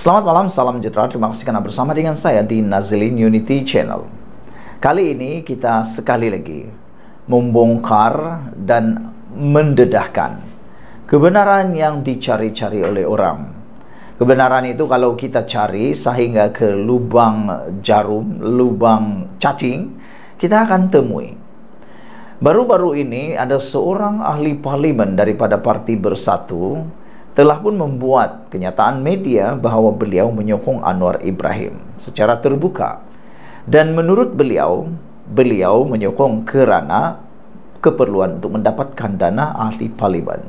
Selamat malam, salam sejahtera. Terima kasih karena bersama dengan saya di Nazilin Unity Channel. Kali ini kita sekali lagi membongkar dan mendedahkan kebenaran yang dicari-cari oleh orang. Kebenaran itu kalau kita cari sehingga ke lubang jarum, lubang cacing, kita akan temui. Baru-baru ini ada seorang ahli parlimen daripada Parti Bersatu telah pun membuat kenyataan media bahawa beliau menyokong Anwar Ibrahim secara terbuka. Dan menurut beliau menyokong kerana keperluan untuk mendapatkan dana ahli parlimen.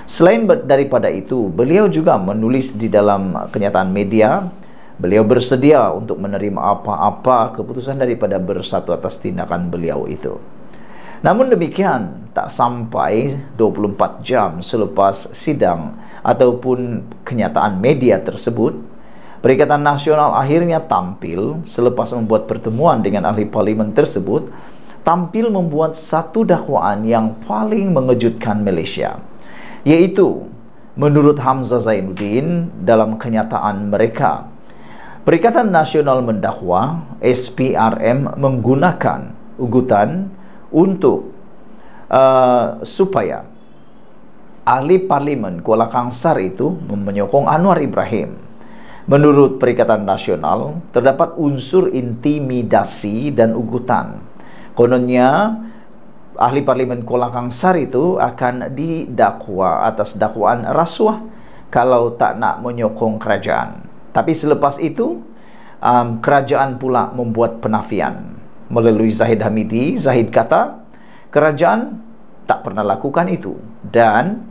Selain daripada itu, beliau juga menulis di dalam kenyataan media, beliau bersedia untuk menerima apa-apa keputusan daripada Bersatu atas tindakan beliau itu. Namun demikian, tak sampai 24 jam selepas sidang ataupun kenyataan media tersebut, Perikatan Nasional akhirnya tampil selepas membuat pertemuan dengan ahli parlimen tersebut, tampil membuat satu dakwaan yang paling mengejutkan Malaysia, yaitu menurut Hamzah Zainuddin dalam kenyataan mereka, Perikatan Nasional mendakwa SPRM menggunakan ugutan untuk supaya ahli parlimen Kuala Kangsar itu menyokong Anwar Ibrahim. Menurut Perikatan Nasional, terdapat unsur intimidasi dan ugutan. Kononnya, ahli parlimen Kuala Kangsar itu akan didakwa atas dakwaan rasuah kalau tak nak menyokong kerajaan. Tapi selepas itu, kerajaan pula membuat penafian. Melalui Zahid Hamidi, Zahid kata, kerajaan tak pernah lakukan itu. Dan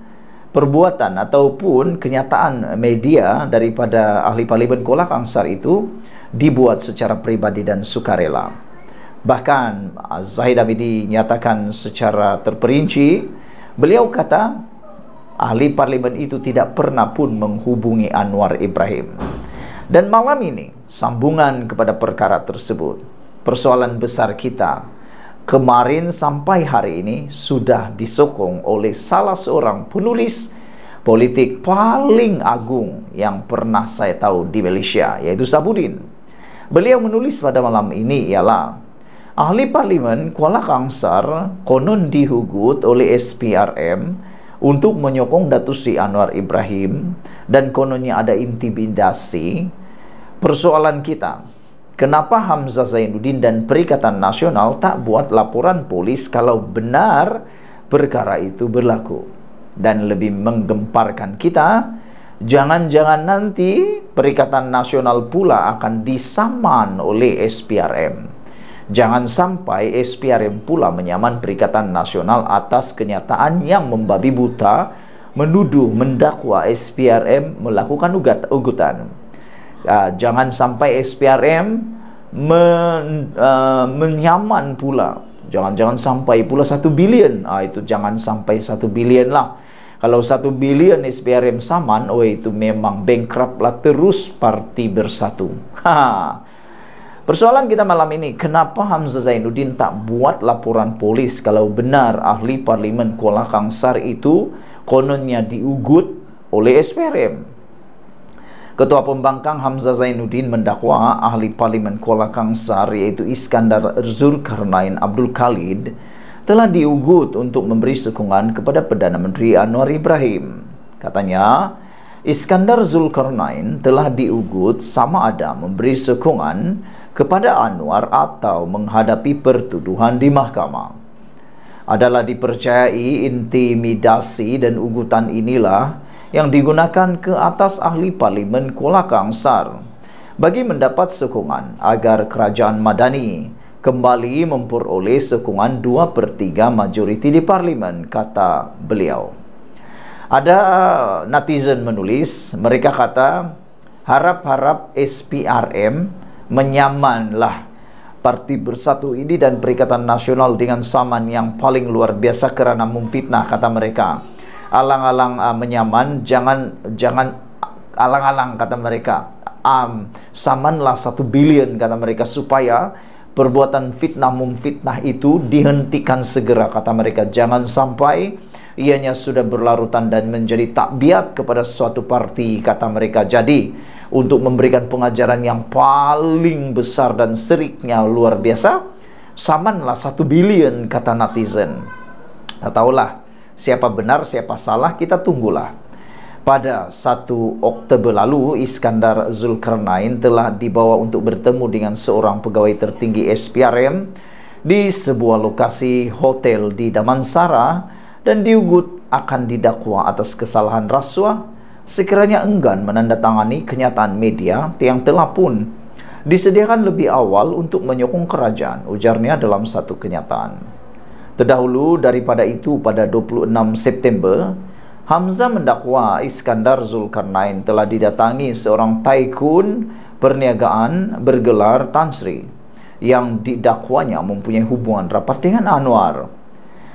perbuatan ataupun kenyataan media daripada ahli parlimen Kuala Kangsar itu dibuat secara pribadi dan sukarela. Bahkan Zahid Hamidi nyatakan secara terperinci, beliau kata ahli parlimen itu tidak pernah pun menghubungi Anwar Ibrahim. Dan malam ini sambungan kepada perkara tersebut, persoalan besar kita kemarin sampai hari ini sudah disokong oleh salah seorang penulis politik paling agung yang pernah saya tahu di Malaysia, yaitu Sabudin. Beliau menulis pada malam ini ialah, ahli parlimen Kuala Kangsar konon dihugut oleh SPRM untuk menyokong Datuk Seri Anwar Ibrahim dan kononnya ada intimidasi. Persoalan kita, kenapa Hamzah Zainuddin dan Perikatan Nasional tak buat laporan polis kalau benar perkara itu berlaku? Dan lebih menggemparkan kita, jangan-jangan nanti Perikatan Nasional pula akan disaman oleh SPRM. Jangan sampai SPRM pula menyaman Perikatan Nasional atas kenyataan yang membabi buta, menuduh, mendakwa SPRM melakukan ugutan. Jangan sampai SPRM menyaman pula. Jangan sampai pula 1 bilion. Itu jangan sampai 1 bilion lah. Kalau 1 bilion SPRM saman, itu memang bankrupt lah terus Parti Bersatu. Persoalan kita malam ini, kenapa Hamzah Zainuddin tak buat laporan polis kalau benar ahli parlimen Kuala Kangsar itu kononnya diugut oleh SPRM? Ketua Pembangkang Hamzah Zainuddin mendakwa ahli parlimen Kuala Kangsar yaitu Iskandar Zulkarnain Abdul Khalid telah diugut untuk memberi sokongan kepada Perdana Menteri Anwar Ibrahim. Katanya, Iskandar Zulkarnain telah diugut sama ada memberi sokongan kepada Anwar atau menghadapi pertuduhan di mahkamah. Adalah dipercayai intimidasi dan ugutan inilah yang digunakan ke atas ahli parlimen Kuala Kangsar bagi mendapat sokongan agar kerajaan Madani kembali memperoleh sokongan 2/3 majoriti di parlimen, kata beliau. Ada netizen menulis, mereka kata harap-harap SPRM menyamanlah Parti Bersatu ini dan Perikatan Nasional dengan saman yang paling luar biasa kerana memfitnah, kata mereka. Alang-alang menyaman, jangan alang-alang, kata mereka. Samanlah 1 bilion, kata mereka, supaya perbuatan fitnah memfitnah itu dihentikan segera, kata mereka. Jangan sampai ianya sudah berlarutan dan menjadi takbiat kepada suatu parti, kata mereka. Jadi untuk memberikan pengajaran yang paling besar dan seriknya luar biasa. Samanlah 1 billion, kata netizen. Tak tahulah siapa benar, siapa salah, kita tunggulah. Pada 1 Oktober lalu, Iskandar Zulkarnain telah dibawa untuk bertemu dengan seorang pegawai tertinggi SPRM di sebuah lokasi hotel di Damansara dan diugut akan didakwa atas kesalahan rasuah sekiranya enggan menandatangani kenyataan media yang telah pun disediakan lebih awal untuk menyokong kerajaan, ujarnya dalam satu kenyataan. Terdahulu daripada itu, pada 26 September, Hamzah mendakwa Iskandar Zulkarnain telah didatangi seorang tycoon perniagaan bergelar Tan Sri yang didakwanya mempunyai hubungan rapat dengan Anwar.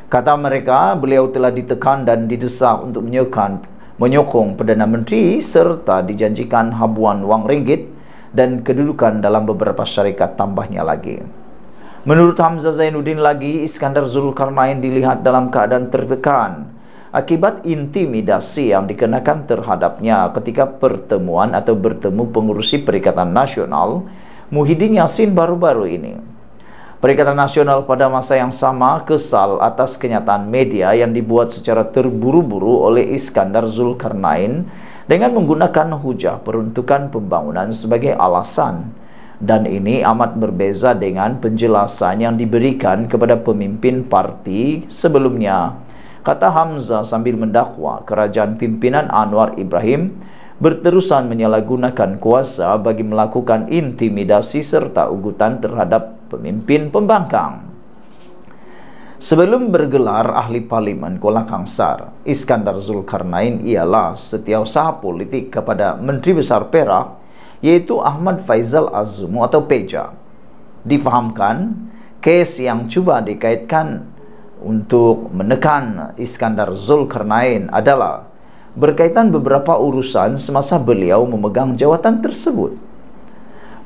Kata mereka, beliau telah ditekan dan didesak untuk menyokong Perdana Menteri serta dijanjikan habuan wang ringgit dan kedudukan dalam beberapa syarikat tambahnya lagi. Menurut Hamzah Zainuddin lagi, Iskandar Zulkarnain dilihat dalam keadaan tertekan akibat intimidasi yang dikenakan terhadapnya ketika pertemuan atau bertemu pengurusi Perikatan Nasional Muhyiddin Yassin baru-baru ini. Perikatan Nasional pada masa yang sama kesal atas kenyataan media yang dibuat secara terburu-buru oleh Iskandar Zulkarnain dengan menggunakan hujah peruntukan pembangunan sebagai alasan. Dan ini amat berbeza dengan penjelasan yang diberikan kepada pemimpin parti sebelumnya. Kata Hamzah sambil mendakwa kerajaan pimpinan Anwar Ibrahim berterusan menyalahgunakan kuasa bagi melakukan intimidasi serta ugutan terhadap pemimpin pembangkang. Sebelum bergelar ahli parlimen Kuala Kangsar, Iskandar Zulkarnain ialah setiausaha politik kepada Menteri Besar Perak, yaitu Ahmad Faizal Azumu atau Peja. Difahamkan, kes yang cuba dikaitkan untuk menekan Iskandar Zulkarnain adalah berkaitan beberapa urusan semasa beliau memegang jawatan tersebut.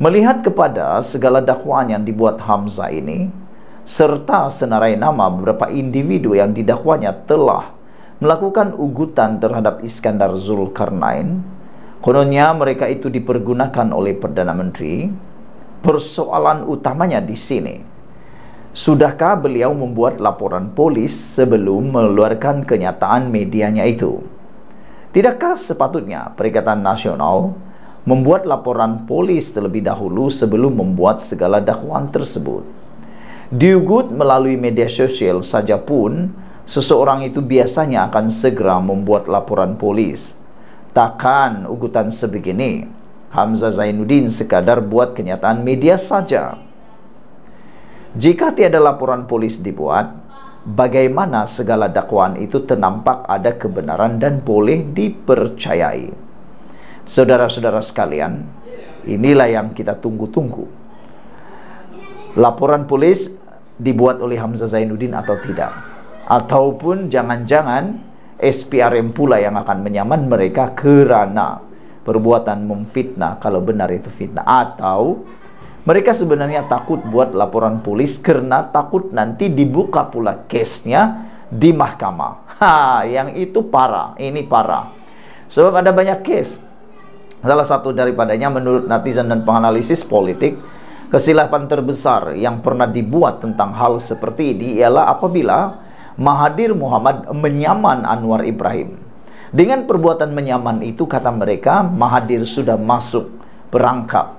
Melihat kepada segala dakwaan yang dibuat Hamzah ini, serta senarai nama beberapa individu yang didakwanya telah melakukan ugutan terhadap Iskandar Zulkarnain, kononnya mereka itu dipergunakan oleh Perdana Menteri. Persoalan utamanya di sini, sudahkah beliau membuat laporan polis sebelum mengeluarkan kenyataan medianya itu? Tidakkah sepatutnya Perikatan Nasional membuat laporan polis terlebih dahulu sebelum membuat segala dakwaan tersebut? Diugut melalui media sosial saja pun, seseorang itu biasanya akan segera membuat laporan polis. Takkan ugutan sebegini Hamzah Zainuddin sekadar buat kenyataan media saja? Jika tiada laporan polis dibuat, bagaimana segala dakwaan itu ternampak ada kebenaran dan boleh dipercayai? Saudara-saudara sekalian, inilah yang kita tunggu-tunggu. Laporan polis dibuat oleh Hamzah Zainuddin atau tidak? Ataupun jangan-jangan SPRM pula yang akan menyaman mereka kerana perbuatan memfitnah, kalau benar itu fitnah. Atau mereka sebenarnya takut buat laporan polis kerana takut nanti dibuka pula kesnya di mahkamah. Yang itu parah, ini parah. Sebab ada banyak kes. Salah satu daripadanya menurut netizen dan penganalisis politik, kesilapan terbesar yang pernah dibuat tentang hal seperti ini ialah apabila Mahathir Mohamad menyaman Anwar Ibrahim. Dengan perbuatan menyaman itu, kata mereka, Mahathir sudah masuk perangkap,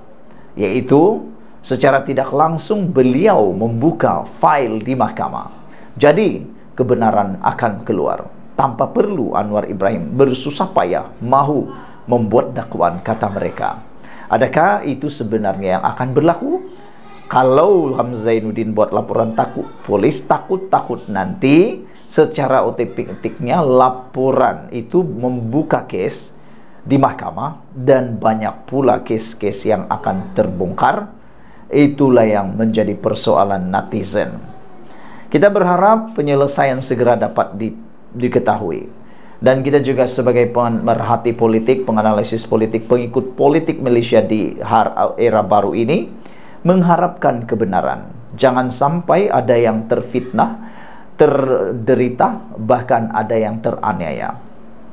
yaitu secara tidak langsung beliau membuka file di mahkamah. Jadi kebenaran akan keluar tanpa perlu Anwar Ibrahim bersusah payah mahu membuat dakwaan, kata mereka. Adakah itu sebenarnya yang akan berlaku? Kalau Hamzah Zainuddin buat laporan takut polis, takut nanti secara otentiknya laporan itu membuka kes di mahkamah dan banyak pula kes-kes yang akan terbongkar. Itulah yang menjadi persoalan netizen. Kita berharap penyelesaian segera dapat diketahui. Dan kita juga sebagai pemerhati politik, penganalisis politik, pengikut politik Malaysia di era baru ini, mengharapkan kebenaran. Jangan sampai ada yang terfitnah, terderita, bahkan ada yang teraniaya.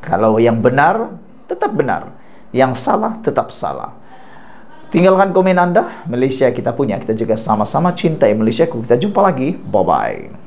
Kalau yang benar, tetap benar. Yang salah tetap salah. Tinggalkan komen Anda. Malaysia kita punya. Kita juga sama-sama cintai Malaysia. Kita jumpa lagi. Bye-bye.